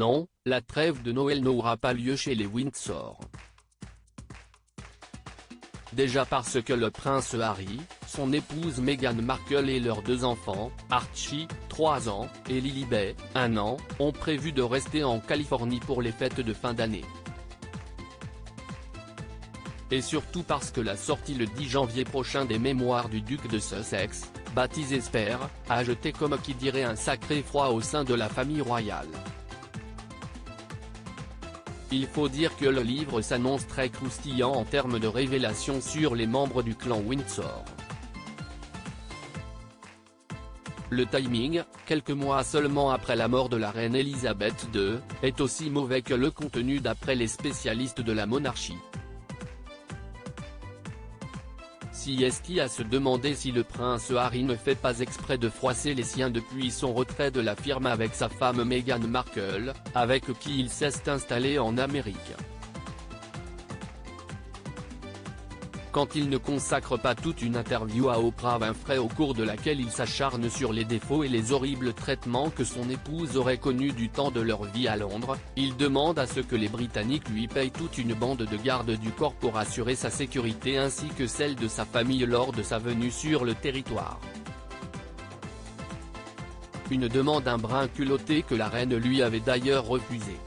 Non, la trêve de Noël n'aura pas lieu chez les Windsor. Déjà parce que le prince Harry, son épouse Meghan Markle et leurs 2 enfants, Archie, 3 ans, et Lilibet, 1 an, ont prévu de rester en Californie pour les fêtes de fin d'année. Et surtout parce que la sortie le 10 janvier prochain des mémoires du duc de Sussex, baptisé Spare, a jeté comme qui dirait un sacré froid au sein de la famille royale. Il faut dire que le livre s'annonce très croustillant en termes de révélations sur les membres du clan Windsor. Le timing, quelques mois seulement après la mort de la reine Elisabeth II, est aussi mauvais que le contenu d'après les spécialistes de la monarchie. Si est-ce à se demander si le prince Harry ne fait pas exprès de froisser les siens depuis son retrait de la firme avec sa femme Meghan Markle, avec qui il s'est installé en Amérique. Quand il ne consacre pas toute une interview à Oprah Winfrey au cours de laquelle il s'acharne sur les défauts et les horribles traitements que son épouse aurait connus du temps de leur vie à Londres, il demande à ce que les Britanniques lui payent toute une bande de garde du corps pour assurer sa sécurité ainsi que celle de sa famille lors de sa venue sur le territoire. Une demande un brin culottée que la reine lui avait d'ailleurs refusée.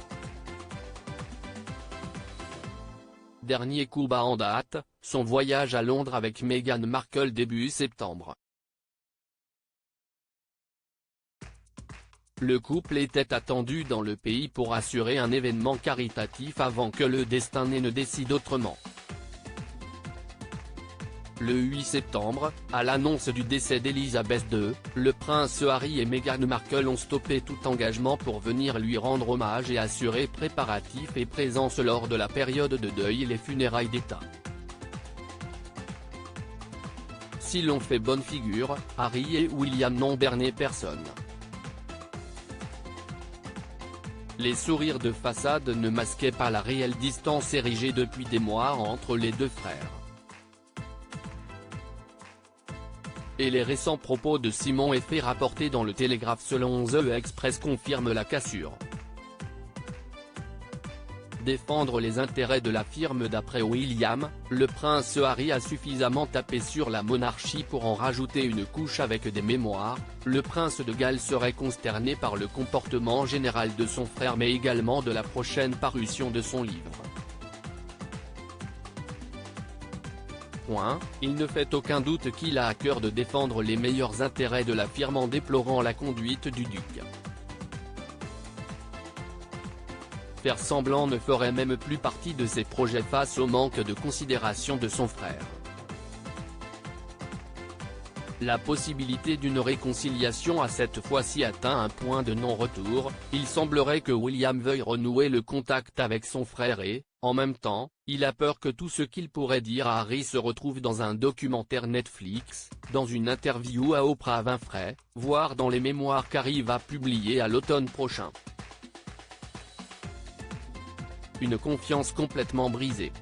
Dernier coup bas en date, son voyage à Londres avec Meghan Markle début septembre. Le couple était attendu dans le pays pour assurer un événement caritatif avant que le destin ne décide autrement. Le 8 septembre, à l'annonce du décès d'Elisabeth II, le prince Harry et Meghan Markle ont stoppé tout engagement pour venir lui rendre hommage et assurer préparatifs et présence lors de la période de deuil et les funérailles d'État. Si l'on fait bonne figure, Harry et William n'ont berné personne. Les sourires de façade ne masquaient pas la réelle distance érigée depuis des mois entre les 2 frères. Et les récents propos de Simon et faits rapportés dans le Télégraphe selon The Express confirment la cassure. Défendre les intérêts de la firme d'après William, le prince Harry a suffisamment tapé sur la monarchie pour en rajouter une couche avec des mémoires, le prince de Galles serait consterné par le comportement général de son frère mais également de la prochaine parution de son livre. Il ne fait aucun doute qu'il a à cœur de défendre les meilleurs intérêts de la firme en déplorant la conduite du duc. Faire semblant ne ferait même plus partie de ses projets face au manque de considération de son frère. La possibilité d'une réconciliation a cette fois-ci atteint un point de non-retour, il semblerait que William veuille renouer le contact avec son frère et, en même temps, il a peur que tout ce qu'il pourrait dire à Harry se retrouve dans un documentaire Netflix, dans une interview à Oprah Winfrey, voire dans les mémoires qu'Harry va publier à l'automne prochain. Une confiance complètement brisée.